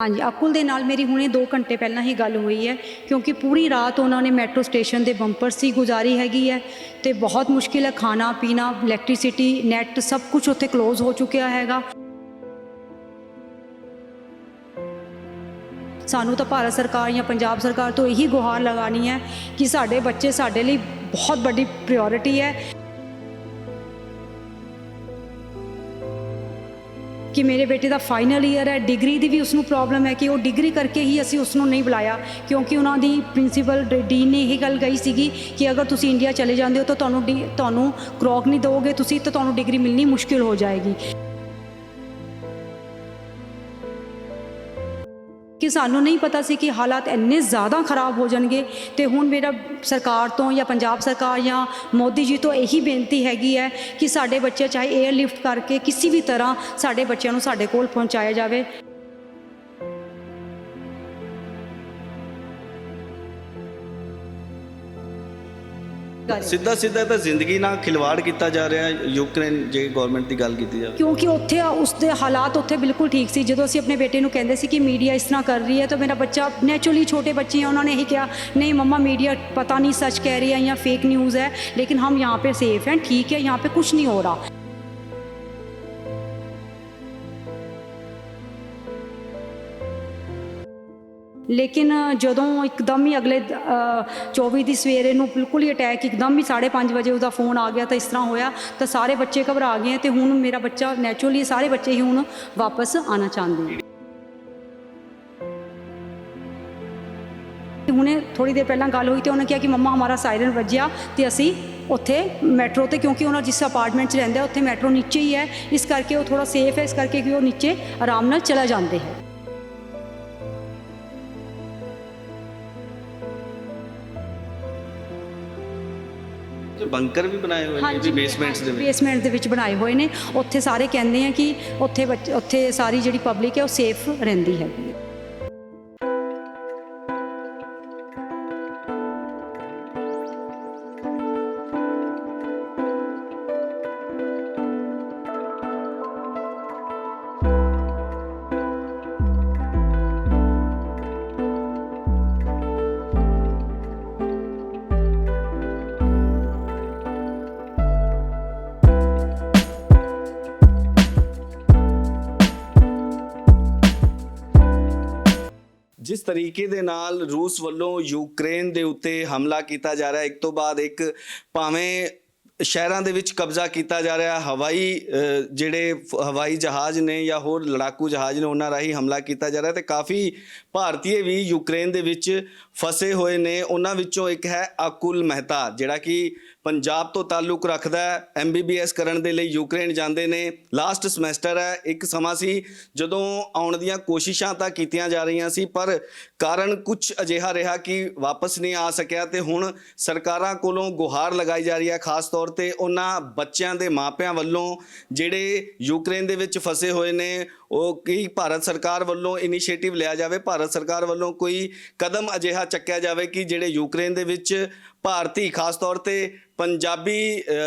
हाँ जी, अकुल दे नाल मेरी हुणे 2 घंटे पहलां ही गल हुई है क्योंकि पूरी रात उन्होंने मैट्रो स्टेशन के बंपर्स ही गुजारी हैगी है तो बहुत मुश्किल है। खाना पीना इलैक्ट्रीसिटी नैट सब कुछ उत्थे क्लोज हो चुकिया हैगा। सानू तो भारत सरकार या पंजाब सरकार तो यही गुहार लगानी है कि साडे बच्चे साडे लिए बहुत बड़ी प्रायोरिटी है कि मेरे बेटे का फाइनल ईयर है, डिग्री की भी उसनों प्रॉब्लम है कि वो डिग्री करके ही असी उसनों नहीं बुलाया क्योंकि उन्होंने प्रिंसीपल डीन ने यही गल कही सी कि अगर तुम इंडिया चले जाते हो तो तुहानू क्रॉक नहीं दोगे तुसी तो तुहानू डिग्री मिलनी मुश्किल हो जाएगी। कि सानू नहीं पता सी कि हालात इन्ने ज़्यादा खराब हो जाएंगे तो हुण मेरा सरकार तो या पंजाब सरकार या मोदी जी तो यही बेनती हैगी है कि साडे बच्चे चाहे एयरलिफ्ट करके किसी भी तरह साडे बच्चों नू साडे कोल पहुँचाया जाए। सीधा सीधा तो जिंदगी नाल खिलवाड़ किया जा रहा है यूक्रेन जे गवर्नमेंट की गल की जाए क्योंकि उत्थे उसके हालात उत्थे बिल्कुल ठीक सी। जो असी अपने बेटे को कहते कि मीडिया इस तरह कर रही है तो मेरा बच्चा नैचुरली छोटे बच्चे हैं उन्होंने यही कहा नहीं मम्मा मीडिया पता नहीं सच कह रही है या फेक न्यूज़ है लेकिन हम यहाँ पे सेफ हैं, ठीक है, यहाँ पे कुछ नहीं हो रहा। लेकिन जदों एकदम ही अगले 24 की सवेरे नू बिल्कुल ही अटैक एकदम ही 5:30 बजे उसका फोन आ गया तो इस तरह होया तो सारे बच्चे घबरा गए तो हुण मेरा बच्चा नैचुरली सारे बच्चे ही हुण वापस आना चाहते हैं। हुणे थोड़ी देर पहला गल हुई तो उन्होंने कहा कि मम्मा हमारा सायरन वजया तो असी उत्थे मैट्रो तो क्योंकि उन्होंने जिस अपार्टमेंट रहिंदे उत्थे मैट्रो नीचे ही है इस करके वो थोड़ा सेफ है इस करके कि वो नीचे आराम नाल चला जाते हैं। बंकर भी बनाए हुए हैं बेसमेंट्स दे विच बेसमेंट दे विच बनाए हुए ने उत्थे सारे कहते हैं कि उत्थे सारी जिहड़ी पब्लिक है वो सेफ रहिंदी है। जिस तरीके दे नाल रूस वालों यूक्रेन दे उत्ते हमला किया जा रहा है एक तो बाद एक भावें शहरों के विच कब्जा किया जा रहा हवाई जिहड़े हवाई जहाज़ ने या होर लड़ाकू जहाज़ ने उन्हां राही हमला किया जा रहा है तो काफ़ी भारतीय भी यूक्रेन दे विच फसे हुए ने। उन्हां विचों एक है अकुल मेहता जिहड़ा कि पंजाब तो ताल्लुक रखता है MBBS करन दे लई यूक्रेन जाते ने। लास्ट समैसटर है एक समा सी जदों आउण दीयां कोशिशां तां कीतियां जा रहीआं सी पर कारण कुछ अजिहा रहा कि वापस नहीं आ सकिया ते हुण सरकारां कोलों गुहार लगाई जा रही है खास तौर ते उन्हां बच्चों के मापियां वल्लों जिहड़े यूक्रेन दे विच फसे हुए ने ਉਹ कि भारत सरकार वालों इनीशिएटिव लिया जाए, भारत सरकार वालों कोई कदम अजिहा चक्या जाए कि जिहड़े यूक्रेन दे विच भारती खास तौर पे पंजाबी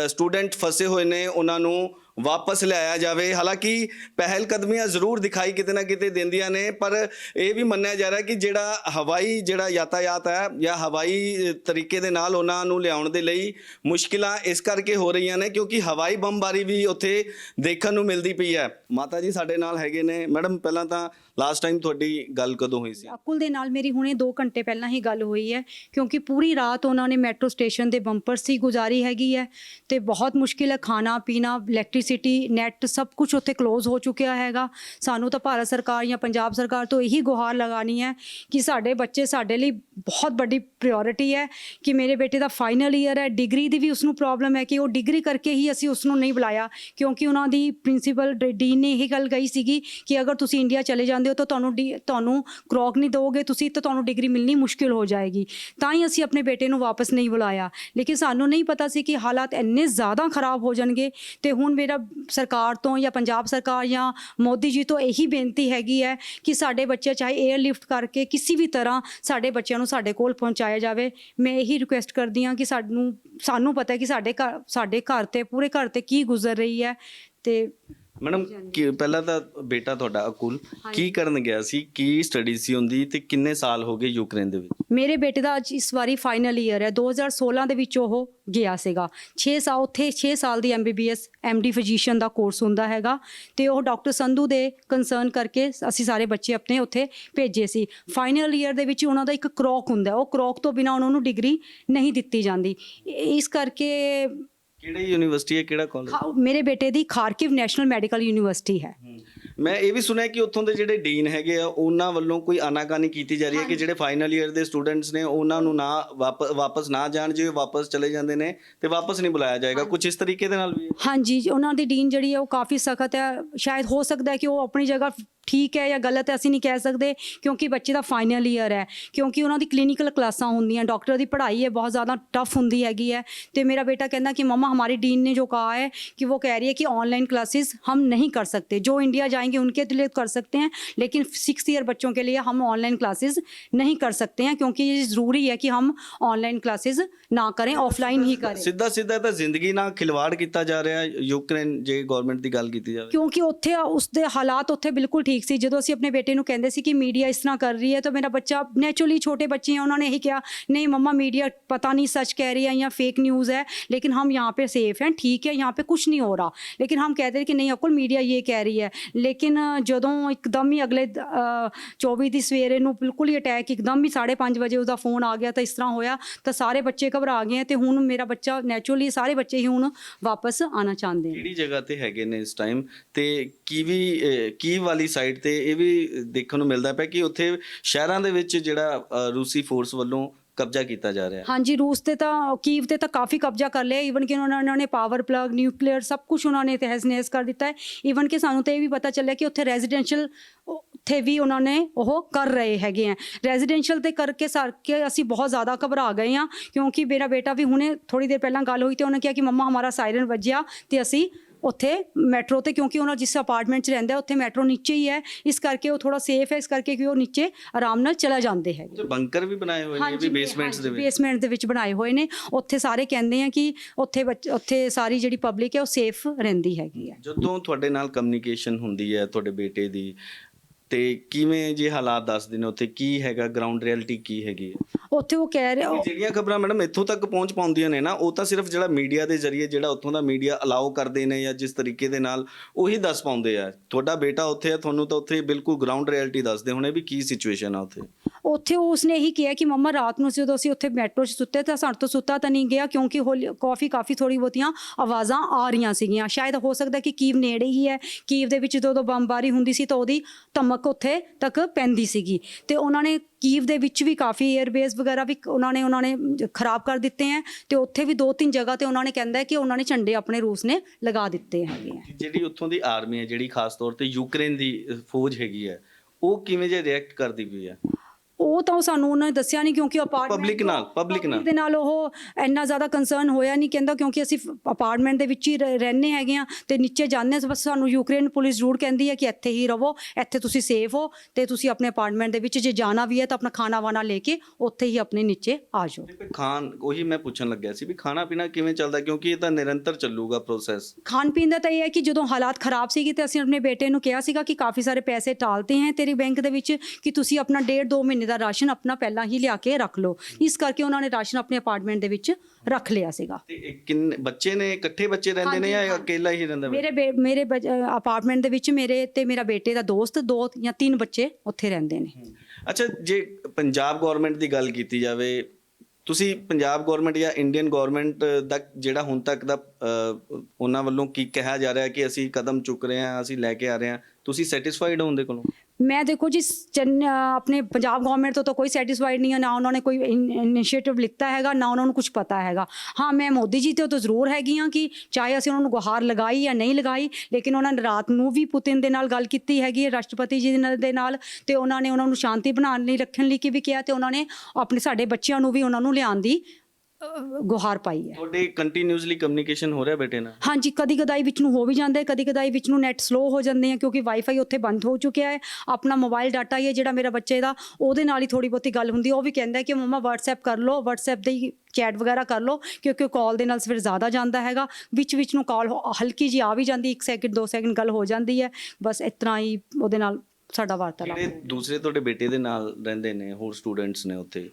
स्टूडेंट फसे हुए ने उन्होंने वापस लिया जाए। हालांकि पहल कदमियां जरूर दिखाई किते ना किते देंदियां ने पर यह भी मन्निया जा रहा है कि जिहड़ा हवाई जिहड़ा यातायात है या हवाई तरीके दे नाल उन्हां नूं लियाउण दे लई मुश्किलां इस करके हो रही ने क्योंकि हवाई बमबारी भी उत्थे देखण नूं मिलदी पई है। माता जी साडे नाल हैगे ने। मैडम पहलां तां लास्ट टाइम तुहाडी गल कदों हुई सी? अकुल दे नाल मेरी हुणे 2 घंटे पहलां ही गल हुई है क्योंकि पूरी रात उन्होंने मैट्रो स्टेशन के बंपर्स ही गुजारी हैगी है तो बहुत मुश्किल है। खाना पीना इलैक्ट्रीसिटी नैट सब कुछ उत्थे क्लोज हो चुकिया हैगा। सानू तो भारत सरकार या पंजाब सरकार तो यही गुहार लगानी है कि साडे बच्चे साडे लिए बहुत बड़ी प्रायोरिटी है कि मेरे बेटे का फाइनल ईयर है, डिग्री की भी उसनों प्रॉब्लम है कि वो डिग्री करके ही असी उसनों नहीं बुलाया क्योंकि उन्होंने प्रिंसीपल डीन ने यही गल कही सी कि अगर तुम इंडिया चले जाते हो तो तुहानू क्रॉक नहीं दोगे तुसी तो तुहानू डिग्री मिलनी मुश्किल हो जाएगी। तां ही असी अपने बेटे को वापस नहीं बुलाया लेकिन सानू नहीं पता सी कि हालात इन्ने ज़्यादा खराब हो जाएंगे तो हुण मेरा सरकार तो या पंजाब सरकार या मोदी जी तो यही बेनती हैगी है कि साडे बच्चे चाहे एयरलिफ्ट करके किसी भी तरह साडे बच्चों नूं साडे कोल पहुँचाया जाए। मैं यही रिक्वेस्ट करती हाँ कि सानू पता है कि साडे घर ते पूरे घर ते की गुजर रही है तो ਮੈਡਮ ਪਹਿਲਾਂ ਤਾਂ ਬੇਟਾ ਤੁਹਾਡਾ ਅਕੁਲ ਕੀ ਕਰਨ ਗਿਆ ਸੀ, ਕੀ ਸਟੱਡੀ ਸੀ ਹੁੰਦੀ ਤੇ ਕਿੰਨੇ ਸਾਲ ਹੋ ਗਏ ਯੂਕਰੇਨ ਦੇ ਵਿੱਚ? ਮੇਰੇ ਬੇਟੇ ਦਾ ਅੱਜ ਇਸ ਵਾਰੀ ਫਾਈਨਲ ਈਅਰ ਹੈ। 2016 ਦੇ ਵਿੱਚ ਉਹ ਗਿਆ ਸੀਗਾ 6 ਸਾਲ ਦੀ MBBS MD ਫਿਜ਼ੀਸ਼ੀਅਨ ਦਾ ਕੋਰਸ ਹੁੰਦਾ ਹੈਗਾ ਤੇ ਉਹ ਡਾਕਟਰ ਸੰਧੂ ਦੇ ਕੰਸਰਨ ਕਰਕੇ ਅਸੀਂ ਸਾਰੇ ਬੱਚੇ ਆਪਣੇ ਉੱਥੇ ਭੇਜੇ ਸੀ। ਫਾਈਨਲ ਈਅਰ ਦੇ ਵਿੱਚ ਉਹਨਾਂ ਦਾ ਇੱਕ ਕਰੌਕ ਹੁੰਦਾ, ਉਹ ਕਰੌਕ ਤੋਂ ਬਿਨਾਂ ਉਹਨਾਂ ਨੂੰ ਡਿਗਰੀ ਨਹੀਂ ਦਿੱਤੀ ਜਾਂਦੀ। ਇਸ ਕਰਕੇ ਕਿਹੜੀ ਯੂਨੀਵਰਸਿਟੀ ਹੈ, ਕਿਹੜਾ ਕਾਲਜ? ਮੇਰੇ ਬੇਟੇ ਦੀ ਖਾਰਕਿਵ ਨੈਸ਼ਨਲ ਮੈਡੀਕਲ ਯੂਨੀਵਰਸਿਟੀ ਹੈ। ਮੈਂ ਇਹ ਵੀ ਸੁਣਿਆ ਕਿ ਉੱਥੋਂ ਦੇ ਜਿਹੜੇ ਡੀਨ ਹੈਗੇ ਆ ਉਹਨਾਂ ਵੱਲੋਂ ਕੋਈ ਆਨਾਕਾਨੀ ਕੀਤੀ ਜਾ ਰਹੀ ਹੈ ਕਿ ਜਿਹੜੇ ਫਾਈਨਲ ਈਅਰ ਦੇ ਸਟੂਡੈਂਟਸ ਨੇ ਉਹਨਾਂ ਨੂੰ ਨਾ ਵਾਪਸ ਨਾ ਜਾਣ, ਜੇ ਵਾਪਸ ਚਲੇ ਜਾਂਦੇ ਨੇ ਤੇ ਵਾਪਸ ਨਹੀਂ ਬੁਲਾਇਆ ਜਾਏਗਾ, ਕੁਝ ਇਸ ਤਰੀਕੇ ਦੇ ਨਾਲ ਵੀ? ਹਾਂਜੀ, ਉਹਨਾਂ ਦੀ ਡੀਨ ਜਿਹੜੀ ਹੈ ਉਹ ਕਾਫੀ ਸਖਤ ਹੈ। ਸ਼ਾਇਦ ਹੋ ਸਕਦਾ ਹੈ ਕਿ ਉਹ ਆਪਣੀ ਜਗ੍ਹਾ ਠੀਕ ਹੈ ਜਾਂ ਗਲਤ ਹੈ, ਅਸੀਂ ਨਹੀਂ ਕਹਿ ਸਕਦੇ, ਕਿਉਂਕਿ ਬੱਚੇ ਦਾ ਫਾਈਨਲ ਈਅਰ ਹੈ, ਕਿਉਂਕਿ ਉਹਨਾਂ ਦੀ ਕਲੀਨਿਕਲ ਕਲਾਸਾਂ ਹੁੰਦੀਆਂ, ਡਾਕਟਰ ਦੀ ਪੜ੍ਹਾਈ ਹੈ ਬਹੁਤ ज़्यादा टफ ਹੁੰਦੀ ਹੈਗੀ है। तो मेरा बेटा कहना कि मम्मा हमारी डीन ने जो कहा है कि वो कह रही है कि ऑनलाइन क्लासेस हम नहीं कर सकते, जो इंडिया जाएंगे उनके लिए कर सकते हैं, लेकिन 6th ईयर बच्चों के लिए हम ऑनलाइन क्लासेस नहीं कर सकते हैं, क्योंकि ये ज़रूरी है कि हम ऑनलाइन क्लासेस ना करें, ऑफलाइन ही करें। ਸਿੱਧਾ ਤਾਂ ਜ਼ਿੰਦਗੀ ਨਾਲ ਖਿਲਵਾੜ ਕੀਤਾ ਜਾ ਰਿਹਾ ਯੂਕਰੇਨ ਜੇ ਗਵਰਨਮੈਂਟ ਦੀ ਗੱਲ ਕੀਤੀ ਜਾਵੇ, ਕਿਉਂਕਿ ਉੱਥੇ ਉਸਦੇ ਹਾਲਾਤ ਉੱਥੇ ਬਿਲਕੁਲ ਠੀਕ ਸੀ। ਜਦੋਂ ਅਸੀਂ ਆਪਣੇ ਬੇਟੇ ਨੂੰ ਕਹਿੰਦੇ ਸੀ ਕਿ ਮੀਡੀਆ ਇਸ ਤਰ੍ਹਾਂ ਕਰ ਰਹੀ ਹੈ ਤਾਂ ਮੇਰਾ ਬੱਚਾ ਨੈਚੁਰਲੀ, ਛੋटे बच्चे हैं, उन्होंने यही किया, नहीं मम्मा मीडिया पता नहीं सच कह रही है या फेक न्यूज़ है, लेकिन हम यहाँ पे सेफ हैं, ठीक है, यहाँ पे कुछ नहीं हो रहा। लेकिन हम कहते थे कि नहीं अकुल मीडिया ये कह रही है। लेकिन ਜਦੋਂ ਇੱਕਦਮ ਹੀ ਅਗਲੇ 24 ਦੀ ਸਵੇਰੇ ਨੂੰ ਬਿਲਕੁਲ ਹੀ ਅਟੈਕ ਇੱਕਦਮ ਹੀ 5:30 ਵਜੇ ਉਹਦਾ ਫੋਨ ਆ ਗਿਆ ਤਾਂ ਇਸ ਤਰ੍ਹਾਂ ਹੋਇਆ ਤਾਂ ਸਾਰੇ ਬੱਚੇ ਘਬਰਾ ਗਏ ਤੇ ਹੁਣ ਮੇਰਾ ਬੱਚਾ ਨੈਚੁਰਲੀ, ਸਾਰੇ ਬੱਚੇ ਹੀ ਹੁਣ ਵਾਪਸ ਆਉਣਾ ਚਾਹੁੰਦੇ ਨੇ। ਕਿਹੜੀ ਜਗ੍ਹਾ ਤੇ ਹੈਗੇ ਨੇ ਇਸ ਟਾਈਮ ਤੇ ਕੀ ਵਾਲੀ ਸਾਈਡ ਤੇ ਇਹ ਵੀ ਦੇਖਣ ਨੂੰ ਮਿਲਦਾ ਪਿਆ ਕਿ ਉੱਥੇ ਸ਼ਹਿਰਾਂ ਦੇ ਵਿੱਚ ਜਿਹੜਾ ਰੂਸੀ ਫੋਰਸ ਵੱਲੋਂ ਕਬਜ਼ਾ ਕੀਤਾ ਜਾ ਰਿਹਾ? ਹਾਂਜੀ, रूस ਤੇ ਤਾਂ ਕੀਵ ਤੇ ਤਾਂ ਕਾਫੀ ਕਬਜ਼ਾ ਕਰ ਲਿਆ। ਈਵਨ ਕਿ ਉਹਨਾਂ ਨੇ ਪਾਵਰ ਪਲੱਗ, ਨਿਊਕਲੀਅਰ ਸਭ ਕੁਝ ਉਹਨਾਂ ਨੇ ਤਹਿਸ ਨਹਿਸ ਕਰ ਦਿੱਤਾ ਹੈ। ਈਵਨ ਕਿ ਸਾਨੂੰ ਤਾਂ ਇਹ ਵੀ ਪਤਾ ਚੱਲਿਆ ਕਿ ਉੱਥੇ ਰੈਜ਼ੀਡੈਂਸ਼ੀਅਲ ਉੱਥੇ ਵੀ ਉਹਨਾਂ ਨੇ ਉਹ ਕਰ ਰਹੇ ਹੈਗੇ ਆ। ਰੈਜ਼ੀਡੈਂਸ਼ੀਅਲ ਤੇ ਕਰਕੇ ਅਸੀਂ ਬਹੁਤ ਜ਼ਿਆਦਾ ਘਬਰਾ ਗਏ ਹਾਂ, ਕਿਉਂਕਿ ਮੇਰਾ ਬੇਟਾ ਵੀ ਹੁਣੇ ਥੋੜੀ ਦੇਰ ਪਹਿਲਾਂ ਗੱਲ ਹੋਈ ਤੇ ਉਹਨੇ ਕਿਹਾ ਕਿ ਮੰਮਾ ਹਮਾਰਾ ਸਾਇਰਨ ਵੱਜਿਆ ਤੇ ਅਸੀਂ ਉੱਥੇ ਮੈਟਰੋ ਤੇ, ਕਿਉਂਕਿ ਉਹਨਾਂ ਜਿਸ ਅਪਾਰਟਮੈਂਟ 'ਚ ਰਹਿੰਦਾ ਉੱਥੇ ਮੈਟਰੋ ਨੀਚੇ ਹੀ ਹੈ, ਇਸ ਕਰਕੇ ਉਹ ਥੋੜਾ ਸੇਫ ਹੈ, ਇਸ ਕਰਕੇ ਕਿ ਉਹ ਨੀਚੇ ਆਰਾਮ ਨਾਲ ਚਲਾ ਜਾਂਦੇ ਹੈਗੇ। ਬੰਕਰ ਵੀ ਬਣਾਏ ਹੋਏ ਨੇ ਵੀ ਬੇਸਮੈਂਟਸ ਦੇ ਵਿੱਚ? ਬੇਸਮੈਂਟ ਦੇ ਵਿੱਚ ਬਣਾਏ ਹੋਏ ਨੇ। ਉੱਥੇ ਸਾਰੇ ਕਹਿੰਦੇ ਆ ਕਿ ਉੱਥੇ ਸਾਰੀ ਜਿਹੜੀ ਪਬਲਿਕ ਹੈ ਉਹ ਸੇਫ ਰਹਿੰਦੀ ਹੈਗੀ ਹੈ। ਜਦੋਂ ਤੁਹਾਡੇ ਨਾਲ ਕਮਿਊਨੀਕੇਸ਼ਨ ਹੁੰਦੀ ਹੈ ਤੁਹਾਡੇ ਬੇਟੇ ਦੀ ਤੇ ਕਿਵੇਂ ਜੇ ਹਾਲਾਤ ਦੱਸਦੇ ਨੇ ਉੱਥੇ, ਕੀ ਹੈਗਾ ਗਰਾਊਂਡ ਰਿਐਲਿਟੀ ਕੀ ਹੈਗੀ ਹੈ ਉੱਥੇ? ਉਹ ਕਹਿ ਰਹੇ ਜਿਹੜੀਆਂ ਖਬਰਾਂ ਮੈਡਮ ਇੱਥੋਂ ਤੱਕ ਪਹੁੰਚ ਪਾਉਂਦੀਆਂ ਨੇ ਨਾ, ਉਹ ਤਾਂ ਸਿਰਫ ਜਿਹੜਾ ਮੀਡੀਆ ਦੇ ਜ਼ਰੀਏ, ਜਿਹੜਾ ਉੱਥੋਂ ਦਾ ਮੀਡੀਆ ਅਲਾਓ ਕਰਦੇ ਨੇ ਜਾਂ ਜਿਸ ਤਰੀਕੇ ਦੇ ਨਾਲ ਉਹੀ ਦੱਸ ਪਾਉਂਦੇ ਆ। ਤੁਹਾਡਾ ਬੇਟਾ ਉੱਥੇ ਆ, ਤੁਹਾਨੂੰ ਤਾਂ ਉੱਥੇ ਬਿਲਕੁਲ ਗਰਾਊਂਡ ਰਿਐਲਿਟੀ ਦੱਸਦੇ ਹੋਣੇ ਵੀ ਕੀ ਸਿਚੁਏਸ਼ਨ ਆ ਉੱਥੇ। ਉੱਥੇ ਉਸਨੇ ਇਹੀ ਕਿਹਾ ਕਿ ਮੰਮਾ ਰਾਤ ਨੂੰ ਜਦੋਂ ਅਸੀਂ ਉੱਥੇ ਮੈਟਰੋ 'ਚ ਸੁੱਤੇ ਤਾਂ ਸਾਡੇ ਤੋਂ ਸੁੱਤਾ ਤਾਂ ਨਹੀਂ ਗਿਆ, ਕਿਉਂਕਿ ਕਾਫੀ ਥੋੜੀ ਬਹੁਤੀਆਂ ਆਵਾਜ਼ਾਂ ਆ ਰਹੀਆਂ ਸੀਗੀਆਂ। ਸ਼ਾਇਦ ਹੋ ਸਕਦਾ ਕਿ ਕੀਵ ਨੇੜੇ ਹੀ ਹੈ, ਕੀਵ ਦੇ ਵਿੱਚ ਜਦੋਂ ਬੰਬਾਰੀ ਹੁੰਦੀ ਸੀ ਤਾਂ ਉਹਦੀ ਧਮਕ ਉੱਥੇ ਤੱਕ ਪੈਂਦੀ ਸੀਗੀ ਤੇ ਉਹਨਾਂ ਨੇ ਕੀਵ ਦੇ ਵਿੱਚ ਵੀ ਕਾਫੀ 에ਅਰਬੇਸ ਵਗੈਰਾ ਵੀ ਉਹਨਾਂ ਨੇ ਖਰਾਬ ਕਰ ਦਿੱਤੇ ਹੈ ਤੇ ਉੱਥੇ ਵੀ 2-3 ਜਗ੍ਹਾ ਤੇ ਉਹਨਾਂ ਨੇ ਕਹਿੰਦਾ ਕਿ ਉਹਨਾਂ ਨੇ ਝੰਡੇ ਆਪਣੇ ਰੂਸ ਨੇ ਲਗਾ ਦਿੱਤੇ ਹੈਗੇ ਆ। ਜਿਹੜੀ ਉੱਥੋਂ ਦੀ ਆਰਮੀ ਹੈ, ਜਿਹੜੀ ਖਾਸ ਤੌਰ ਤੇ ਯੂਕਰੇਨ ਦੀ ਫੌਜ ਹੈਗੀ ਹੈ, ਉਹ ਕਿਵੇਂ ਜੇ ਰਿਐਕਟ ਕਰਦੀ ਪਈ ਹੈ? ਉਹ ਤਾਂ ਸਾਨੂੰ ਉਹਨਾਂ ਨੇ ਦੱਸਿਆ ਨਹੀਂ, ਕਿਉਂਕਿ ਪਬਲਿਕ ਦੇ ਨਾਲ ਉਹ ਇੰਨਾ ਜ਼ਿਆਦਾ ਕੰਸਰਨ ਹੋਇਆ ਨਹੀਂ। ਕਹਿੰਦਾ ਕਿਉਂਕਿ ਅਸੀਂ ਅਪਾਰਟਮੈਂਟ ਦੇ ਵਿੱਚ ਹੀ ਰਹਿੰਦੇ ਹੈਗੇ ਆ ਤੇ ਨੀਚੇ ਜਾਂਦੇ ਹਾਂ, ਬਸ ਸਾਨੂੰ ਯੂਕਰੇਨ ਪੁਲਿਸ ਜ਼ਰੂਰ ਕਹਿੰਦੀ ਹੈ ਕਿ ਇੱਥੇ ਹੀ ਰਹੋ, ਇੱਥੇ ਤੁਸੀਂ ਸੇਫ ਹੋ ਤੇ ਤੁਸੀਂ ਆਪਣੇ ਅਪਾਰਟਮੈਂਟ ਦੇ ਵਿੱਚ ਜੇ ਜਾਣਾ ਵੀ ਹੈ ਤਾਂ ਆਪਣਾ ਖਾਣਾ ਵਾਣਾ ਲੈ ਕੇ ਉੱਥੇ ਹੀ ਆਪਣੇ ਨੀਚੇ ਆ ਜਾਓ। ਉਹੀ ਮੈਂ ਪੁੱਛਣ ਲੱਗਿਆ ਸੀ ਵੀ ਖਾਣਾ ਪੀਣਾ ਕਿਵੇਂ ਚੱਲਦਾ, ਕਿਉਂਕਿ ਇਹ ਤਾਂ ਨਿਰੰਤਰ ਚੱਲੂਗਾ ਪ੍ਰੋਸੈਸ। ਖਾਣ ਪੀਣ ਦਾ ਤਾਂ ਇਹ ਹੈ ਕਿ ਜਦੋਂ ਹਾਲਾਤ ਖਰਾਬ ਸੀਗੇ ਤੇ ਅਸੀਂ ਆਪਣੇ ਬੇਟੇ ਨੂੰ ਕਿਹਾ ਸੀਗਾ ਕਿ ਕਾਫੀ ਸਾਰੇ ਪੈਸੇ ਟਾਲਤੇ ਹੈ ਤੇਰੇ ਬੈਂਕ ਦੇ ਵਿੱਚ, ਕਿ ਤੁਸੀਂ ਆਪਣਾ 1.5-2 ਮਹੀਨੇ ਦਾ ਰਾਸ਼ਨ ਆਪਣਾ ਪਹਿਲਾਂ ਹੀ ਲਿਆ ਕੇ ਰੱਖ ਲਓ। ਇਸ ਕਰਕੇ ਉਹਨਾਂ ਨੇ ਰਾਸ਼ਨ ਆਪਣੇ ਅਪਾਰਟਮੈਂਟ ਦੇ ਵਿੱਚ ਰੱਖ ਲਿਆ ਸੀਗਾ। ਤੇ ਕਿੰਨੇ ਬੱਚੇ ਨੇ? ਇਕੱਠੇ ਬੱਚੇ ਰਹਿੰਦੇ ਨੇ ਜਾਂ ਇਕੱਲਾ ਹੀ ਰਹਿੰਦਾ? ਮੇਰੇ ਅਪਾਰਟਮੈਂਟ ਦੇ ਵਿੱਚ ਮੇਰੇ ਤੇ ਮੇਰਾ ਬੇਟੇ ਦਾ ਦੋਸਤ 2 ਜਾਂ 3 ਬੱਚੇ ਉੱਥੇ ਰਹਿੰਦੇ ਨੇ। ਅੱਛਾ, ਜੇ ਪੰਜਾਬ ਗਵਰਨਮੈਂਟ ਦੀ ਗੱਲ ਕੀਤੀ ਜਾਵੇ, ਤੁਸੀਂ ਪੰਜਾਬ ਗਵਰਨਮੈਂਟ ਜਾਂ ਇੰਡੀਅਨ ਗਵਰਨਮੈਂਟ ਦਾ ਜਿਹੜਾ ਹੁਣ ਤੱਕ ਦਾ ਉਹਨਾਂ ਵੱਲੋਂ ਕੀ ਕਿਹਾ ਜਾ ਰਿਹਾ ਕਿ ਅਸੀਂ ਕਦਮ ਚੁੱਕ ਰਹੇ ਹਾਂ, ਅਸੀਂ ਲੈ ਕੇ ਆ ਰਹੇ ਹਾਂ, ਤੁਸੀਂ ਸੈਟੀਸਫਾਈਡ ਹੋ ਉਹਦੇ ਕੋਲੋਂ? ਮੈਂ ਦੇਖੋ ਜੀ, ਆਪਣੇ ਪੰਜਾਬ ਗਵਰਨਮੈਂਟ ਤੋਂ ਤਾਂ ਕੋਈ ਸੈਟੀਸਫਾਈਡ ਨਹੀਂ ਹੈ, ਨਾ ਉਹਨਾਂ ਨੇ ਕੋਈ ਇਨੀਸ਼ੀਏਟਿਵ ਲਿੱਤਾ ਹੈਗਾ, ਨਾ ਉਹਨਾਂ ਨੂੰ ਕੁਝ ਪਤਾ ਹੈਗਾ। ਹਾਂ, ਮੈਂ ਮੋਦੀ ਜੀ ਤੋਂ ਜ਼ਰੂਰ ਹੈਗੀ ਹਾਂ ਕਿ ਚਾਹੇ ਅਸੀਂ ਉਹਨਾਂ ਨੂੰ ਗੁਹਾਰ ਲਗਾਈ ਜਾਂ ਨਹੀਂ ਲਗਾਈ, ਲੇਕਿਨ ਉਹਨਾਂ ਨੇ ਰਾਤ ਨੂੰ ਵੀ ਪੁਤਿਨ ਦੇ ਨਾਲ ਗੱਲ ਕੀਤੀ ਹੈਗੀ ਹੈ, ਰਾਸ਼ਟਰਪਤੀ ਜੀ ਦੇ ਨਾਲ, ਤੇ ਉਹਨਾਂ ਨੇ ਉਹਨਾਂ ਨੂੰ ਸ਼ਾਂਤੀ ਬਣਾਉਣ ਲਈ, ਰੱਖਣ ਲਈ ਵੀ ਕਿਹਾ, ਤੇ ਉਹਨਾਂ ਨੇ ਸਾਡੇ ਬੱਚਿਆਂ ਨੂੰ ਵੀ ਉਹਨਾਂ ਨੂੰ ਲਿਆਉਣ ਦੀ ਗੁਹਾਰ ਪਾਈ ਹੈ। ਤੁਹਾਡੇ ਕੰਟੀਨਿਊਸਲੀ ਕਮਿਊਨੀਕੇਸ਼ਨ ਹੋ ਰਿਹਾ ਬੇਟੇ ਨਾਲ? ਹਾਂਜੀ, ਕਦੀ ਕਦਾਈ ਵਿੱਚ ਨੂੰ ਹੋ ਵੀ ਜਾਂਦਾ ਹੈ, ਕਦੀ ਕਦਾਈ ਵਿੱਚ ਨੂੰ ਨੈਟ ਸਲੋ ਹੋ ਜਾਂਦੇ ਆ ਕਿਉਂਕਿ ਵਾਈਫਾਈ ਉੱਥੇ ਬੰਦ ਹੋ ਚੁੱਕਿਆ ਹੈ। ਆਪਣਾ ਮੋਬਾਈਲ ਡਾਟਾ ਹੀ ਹੈ ਜਿਹੜਾ ਮੇਰਾ ਬੱਚੇ ਦਾ, ਉਹਦੇ ਨਾਲ ਹੀ ਥੋੜੀ ਬਹੁਤੀ ਗੱਲ ਹੁੰਦੀ ਹੈ। ਉਹ ਵੀ ਕਹਿੰਦਾ ਕਿ ਮੰਮਾ WhatsApp ਕਰ ਲਓ, WhatsApp ਦੇ ਹੀ ਚੈਟ ਵਗੈਰਾ ਕਰ ਲਓ ਕਿਉਂਕਿ ਕਾਲ ਦੇ ਨਾਲ ਫਿਰ ਜ਼ਿਆਦਾ ਜਾਂਦਾ ਹੈਗਾ। ਵਿੱਚ ਨੂੰ ਕਾਲ ਹਲਕੀ ਜੀ ਆ ਵੀ ਜਾਂਦੀ, 1 ਸੈਕਿੰਡ 2 ਸੈਕਿੰਡ ਗੱਲ ਹੋ ਜਾਂਦੀ ਹੈ। ਬਸ ਇਸ ਤਰ੍ਹਾਂ ਹੀ ਉਹਦੇ ਨਾਲ ਸਾਡਾ ਵਾਰਤਾਲਾਪ। ਜਿਹੜੇ ਦੂਸਰੇ ਤੁਹਾਡੇ ਬੇਟੇ ਦੇ ਨਾਲ ਰਹਿੰਦੇ ਨੇ ਹੋਰ ਸਟੂਡੈਂਟਸ ਨੇ ਉੱਥੇ,